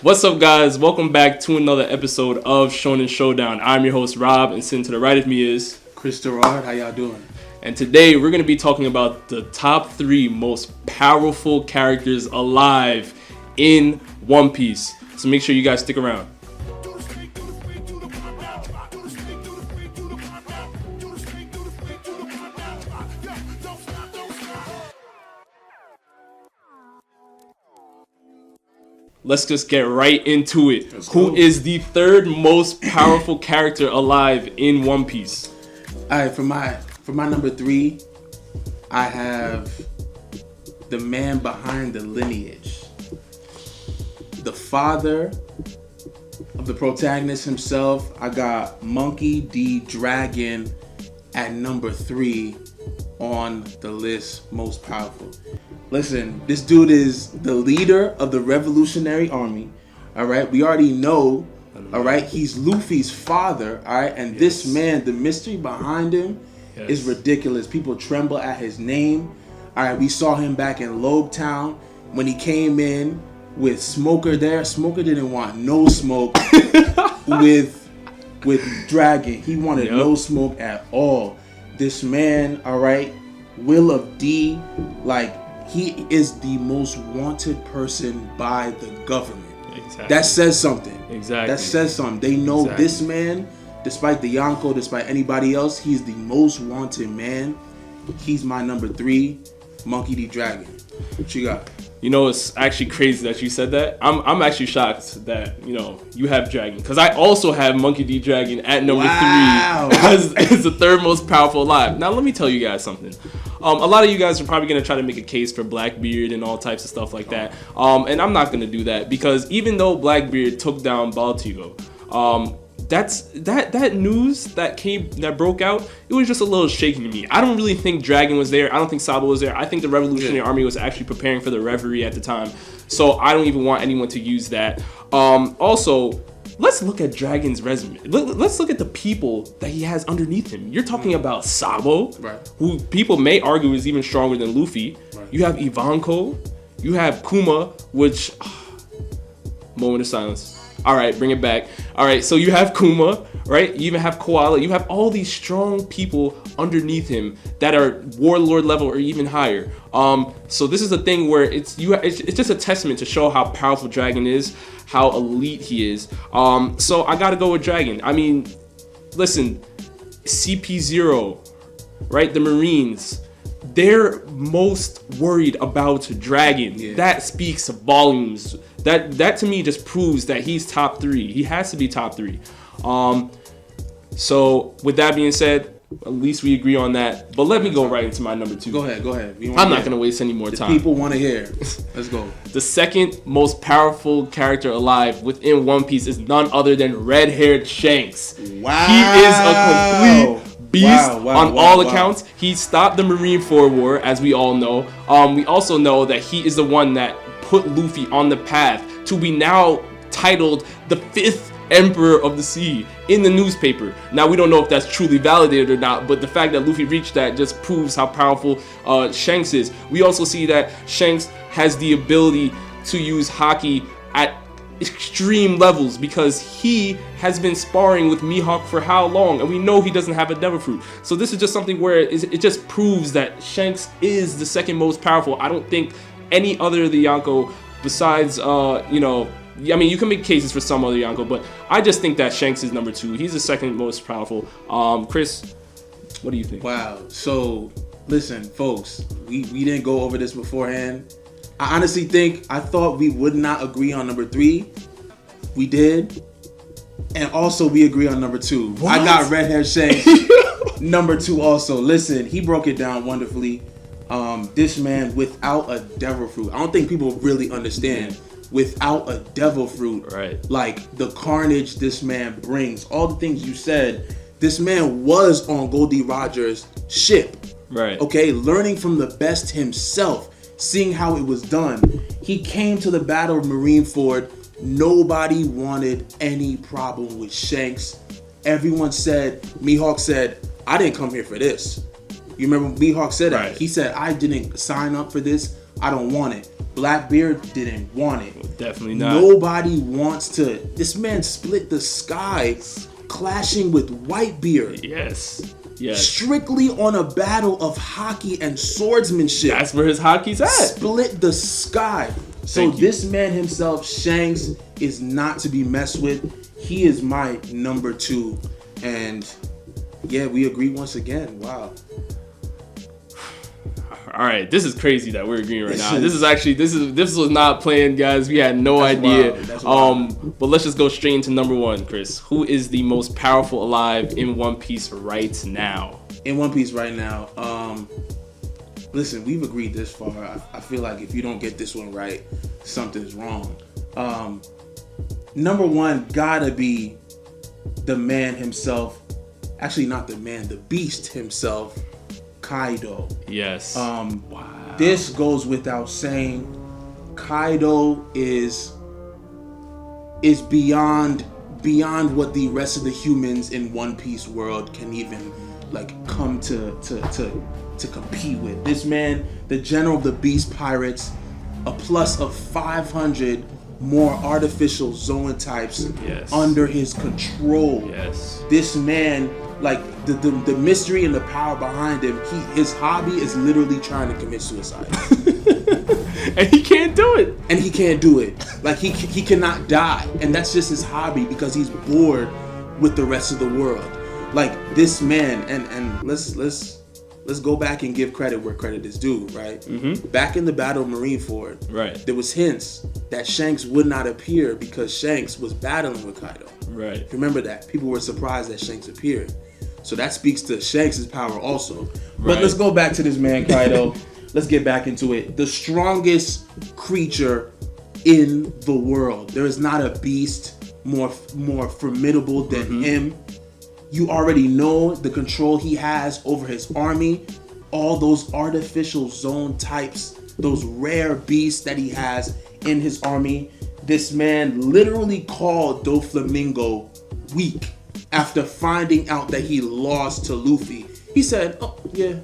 What's up, guys? Welcome back to another episode of Shonen Showdown. I'm your host, Rob, and sitting to the right of me is Chris Derard. How y'all doing? And today we're going to be talking about the top 3 most powerful characters alive in One Piece. So make sure you guys stick around. Let's just get right into it. Who is the third most powerful character alive in One Piece? All right, for my number 3, I have the man behind the lineage, the father of the protagonist himself. I got Monkey D. Dragon at number 3 on the list, most powerful. Listen, this dude is the leader of the Revolutionary Army. All right, we already know. All right, he's Luffy's father. All right, and this man, the mystery behind him is ridiculous. People tremble at his name. All right, we saw him back in Lobetown when he came in with Smoker there. Smoker didn't want no smoke with Dragon. He wanted no smoke at all. This man, all right, Will of D, like, he is the most wanted person by the government. Exactly. That says something. Exactly. That says something. They know this man, despite the Yonko, despite anybody else, he's the most wanted man. He's my number 3, Monkey D. Dragon. What you got? You know, it's actually crazy that you said that. I'm actually shocked that, you know, you have Dragon. Because I also have Monkey D. Dragon at number 3 as the third most powerful alive. Now, let me tell you guys something. A lot of you guys are probably going to try to make a case for Blackbeard and all types of stuff like that. And I'm not going to do that. Because even though Blackbeard took down Baltigo, that news that broke out, it was just a little shaky to me. I don't really think Dragon was there. I don't think Sabo was there. I think the Revolutionary Army was actually preparing for the Reverie at the time. So I don't even want anyone to use that. Also, let's look at Dragon's resume. Let's look at the people that he has underneath him. You're talking about Sabo, who people may argue is even stronger than Luffy. You have Ivanko. You have Kuma, which... moment of silence. All right, bring it back. All right, so you have Kuma, right? You even have Koala. You have all these strong people underneath him that are warlord level or even higher. So this is a thing where it's just a testament to show how powerful Dragon is, how elite he is. So I gotta go with Dragon. I mean, listen, CP0, right? The Marines. They're most worried about Dragon. Yeah. That speaks volumes. That to me just proves that he's top 3. He has to be top 3. So with that being said, at least we agree on that. But let me go right into my number 2. Go ahead. I'm not gonna waste any more time. People want to hear. Let's go. The second most powerful character alive within One Piece is none other than red-haired Shanks. Wow. He is a complete beast on all accounts. He stopped the Marineford War, as we all know. We also know that he is the one that put Luffy on the path to be now titled the 5th Emperor of the Sea in the newspaper. Now, we don't know if that's truly validated or not, but the fact that Luffy reached that just proves how powerful Shanks is. We also see that Shanks has the ability to use Haki at extreme levels because he has been sparring with Mihawk for how long, and we know he doesn't have a Devil Fruit. So this is just something where it just proves that Shanks is the second most powerful. I don't think any other of the Yonko besides, I mean, you can make cases for some other Yonko, but I just think that Shanks is number 2. He's the second most powerful. Chris, what do you think? Wow. So, listen, folks, we didn't go over this beforehand. I honestly thought we would not agree on number 3. We did. And also we agree on number 2. What? I got Red Hair Shanks number 2 also. Listen, he broke it down wonderfully. This man without a Devil Fruit. I don't think people really understand. Without a Devil Fruit, like the carnage this man brings, all the things you said, this man was on Goldie Roger's ship. Right. Okay, learning from the best himself, seeing how it was done. He came to the Battle of Marineford. Nobody wanted any problem with Shanks. Everyone said, Mihawk said, I didn't come here for this. You remember Mihawk said that? He said, I didn't sign up for this. I don't want it. Blackbeard didn't want it. Definitely not. Nobody wants to. This man split the sky, clashing with Whitebeard. Yes. Strictly on a battle of hockey and swordsmanship. That's where his hockey's at. Split the sky. So this man himself, Shanks, is not to be messed with. He is my number 2. And yeah, we agree once again. Wow. All right, this is crazy that we're agreeing right now. This was not planned, guys. We had no idea. Wild. But let's just go straight into number 1, Chris. Who is the most powerful alive in One Piece right now? In One Piece right now, listen, we've agreed this far. I feel like if you don't get this one right, something's wrong. Number 1 gotta be the man himself. Actually, not the man, the beast himself, Kaido. Yes. Wow. This goes without saying. Kaido is beyond what the rest of the humans in One Piece world can even come to compete with. This man, the general of the Beast Pirates, a plus of 500 more artificial zone types under his control. Yes. This man, the mystery and the power behind him, his hobby is literally trying to commit suicide. And he can't do it. He cannot die. And that's just his hobby because he's bored with the rest of the world. This man, and let's go back and give credit where credit is due, right? Mm-hmm. Back in the Battle of Marineford, right, there was hints that Shanks would not appear because Shanks was battling with Kaido. Right. Remember that. People were surprised that Shanks appeared. So that speaks to Shanks' power also. But let's go back to this man, Kaido. Let's get back into it. The strongest creature in the world. There is not a beast more formidable than him. You already know the control he has over his army, all those artificial zone types, those rare beasts that he has in his army. This man literally called Doflamingo weak after finding out that he lost to Luffy. He said, oh, yeah,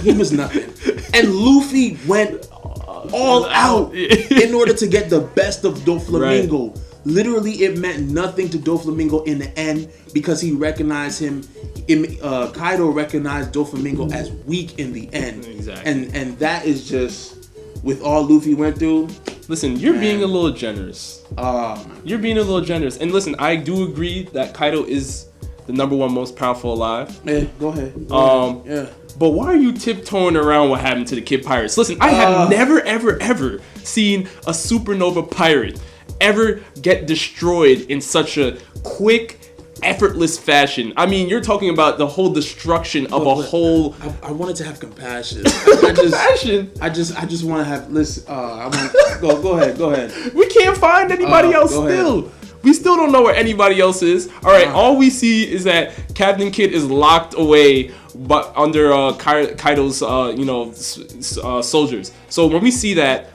he was nothing. And Luffy went all out in order to get the best of Doflamingo. Right. Literally, it meant nothing to Doflamingo in the end because he recognized him. Kaido recognized Doflamingo as weak in the end. Exactly. And that is just, with all Luffy went through. Listen, you're being a little generous. You're being a little generous. And listen, I do agree that Kaido is the number 1 most powerful alive. Yeah, go ahead. Yeah. But why are you tiptoeing around what happened to the Kid Pirates? Listen, I have never, ever, ever seen a supernova pirate ever get destroyed in such a quick, effortless fashion. I mean, you're talking about the whole destruction of a whole. I wanted to have compassion. I just want to have. Listen, I want. Go ahead. We can't find anybody else still. Ahead. We still don't know where anybody else is. All right, all we see is that Captain Kidd is locked away, but under Kaido's soldiers. So when we see that,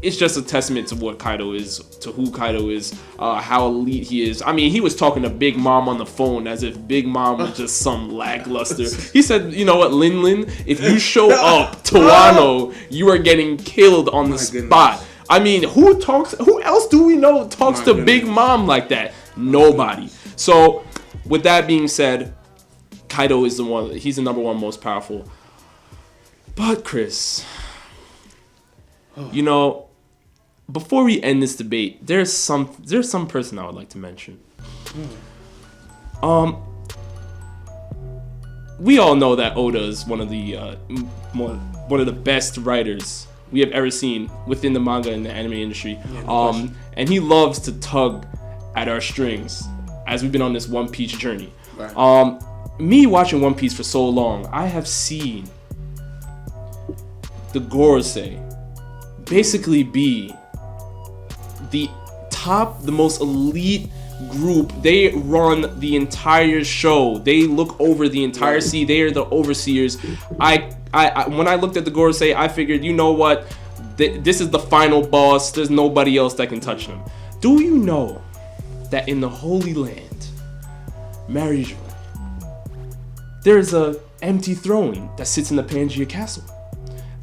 it's just a testament to what Kaido is, to who Kaido is, how elite he is. I mean, he was talking to Big Mom on the phone as if Big Mom was just some lackluster. He said, you know what, Lin, if you show up to Wano, you are getting killed on the spot. I mean, who else do we know talks to Big Mom like that? Nobody. So, with that being said, Kaido is he's the number 1 most powerful. But, Chris, before we end this debate, there's some person I would like to mention. We all know that Oda is one of the best writers we have ever seen within the manga and the anime industry. And he loves to tug at our strings as we've been on this One Piece journey. Right. Me watching One Piece for so long, I have seen the Gorosei basically be the most elite group. They run the entire show. They look over the entire sea. They are the overseers. I when I looked at the Gorosei, I figured, you know what? This is the final boss. There's nobody else that can touch them. Do you know that in the Holy Land, Marijo, there's a empty throne that sits in the Pangaea Castle?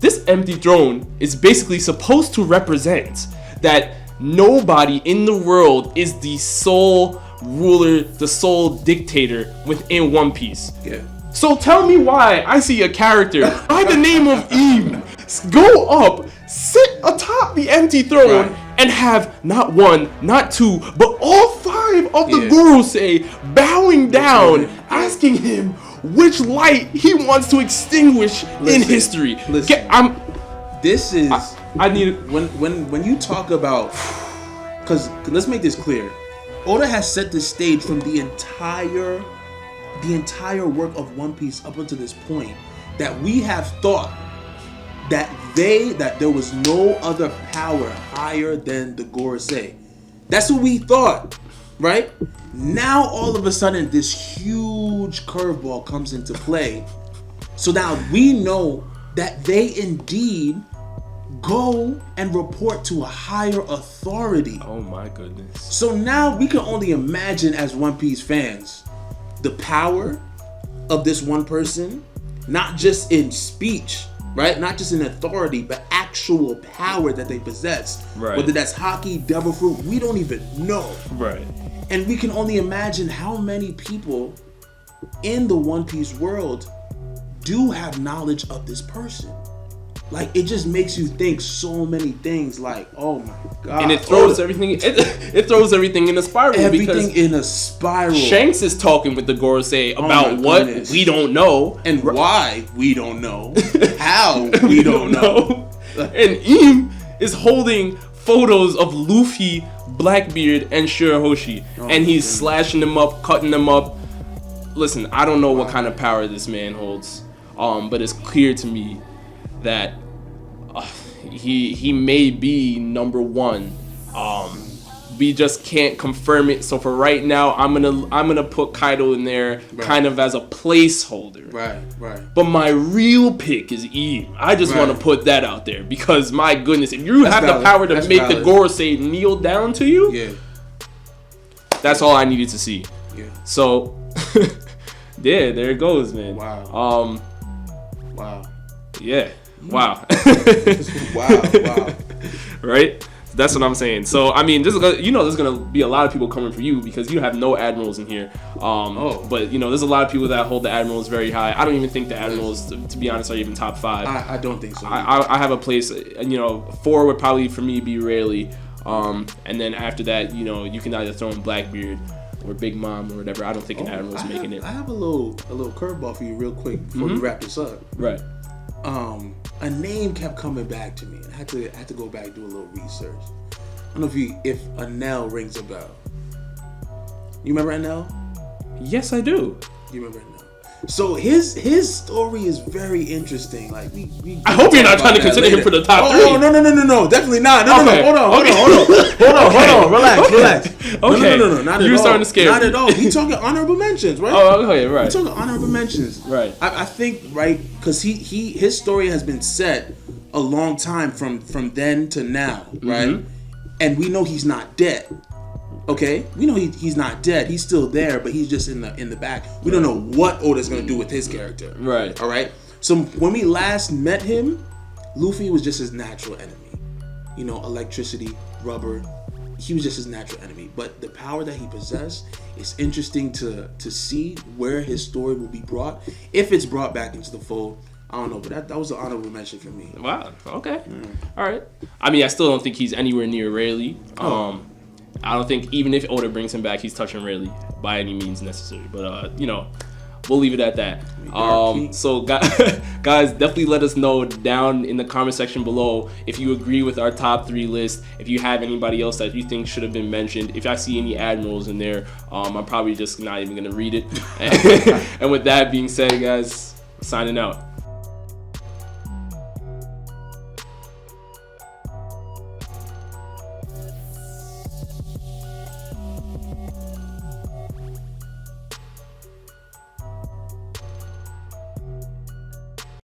this empty throne is basically supposed to represent that nobody in the world is the sole ruler, the sole dictator within One Piece. Yeah. So tell me why I see a character by the name of Im go up, sit atop the empty throne, Right. and have not one, not two, but all 5 of the Gorosei bowing down, asking him which light he wants to extinguish in history. This is I need when you talk about, because let's make this clear. Oda has set the stage from the entire work of One Piece up until this point, that we have thought that there was no other power higher than the Gorosei. That's what we thought, right? Now all of a sudden this huge curveball comes into play. So now we know that they indeed go and report to a higher authority. Oh my goodness. So now we can only imagine, as One Piece fans, the power of this one person, not just in speech, right? Not just in authority, but actual power that they possess. Right. Whether that's Haki, Devil Fruit, we don't even know. Right. And we can only imagine how many people in the One Piece world do have knowledge of this person. Like, it just makes you think so many things. Like, oh my god! And it throws everything. It throws everything in a spiral. Everything because in a spiral. Shanks is talking with the Gorosei about what we don't know and why we don't know, how we don't know. And Im is holding photos of Luffy, Blackbeard, and Shirahoshi, and he's slashing them up, cutting them up. Listen, I don't know what kind of power this man holds, but it's clear to me that he may be number one. We just can't confirm it. So for right now, I'm gonna put Kaido in there, kind of as a placeholder. Right. But my real pick is Im. I just want to put that out there because my goodness, if you have the power to make the Gorosei kneel down to you, that's all I needed to see. Yeah. So, yeah, there it goes, man. Wow. Yeah. Wow. Wow. Right? That's what I'm saying. So, I mean, there's gonna be a lot of people coming for you because you have no admirals in here. But there's a lot of people that hold the admirals very high. I don't even think the admirals, to be honest, are even top 5. I don't think so. I have a place. 4 would probably for me be Rayleigh. And then after that, you can either throw in Blackbeard or Big Mom or whatever. I don't think an admiral's making it. I have a little curveball for you real quick before we wrap this up. Right. A name kept coming back to me. I had to go back and do a little research. I don't know if Anel rings a bell. You remember Anel? Yes, I do. You remember Anel? So his story is very interesting. Like we I hope you're not trying to consider him for the top 3. Oh no, definitely not. No. Hold on. Relax. Okay. No, not at all. You're starting to scare me. Not at all. We talking honorable mentions, right? Oh, okay, right. We talking honorable mentions, right? I think because his story has been set a long time from then to now, right? Mm-hmm. And we know he's not dead. Okay, we know he's not dead. He's still there, but he's just in the back. We don't know what Oda's gonna do with his character. Right. All right. So when we last met him, Luffy was just his natural enemy. Electricity, rubber. He was just his natural enemy. But the power that he possessed is interesting to see where his story will be brought, if it's brought back into the fold. I don't know, but that was an honorable mention for me. Wow. Okay. All right. I mean, I still don't think he's anywhere near Rayleigh. I don't think even if Oda brings him back, he's touching Rayleigh by any means necessary. But we'll leave it at that. So guys, definitely let us know down in the comment section below if you agree with our top 3 list. If you have anybody else that you think should have been mentioned. If I see any admirals in there, I'm probably just not even gonna read it. And with that being said, guys, signing out.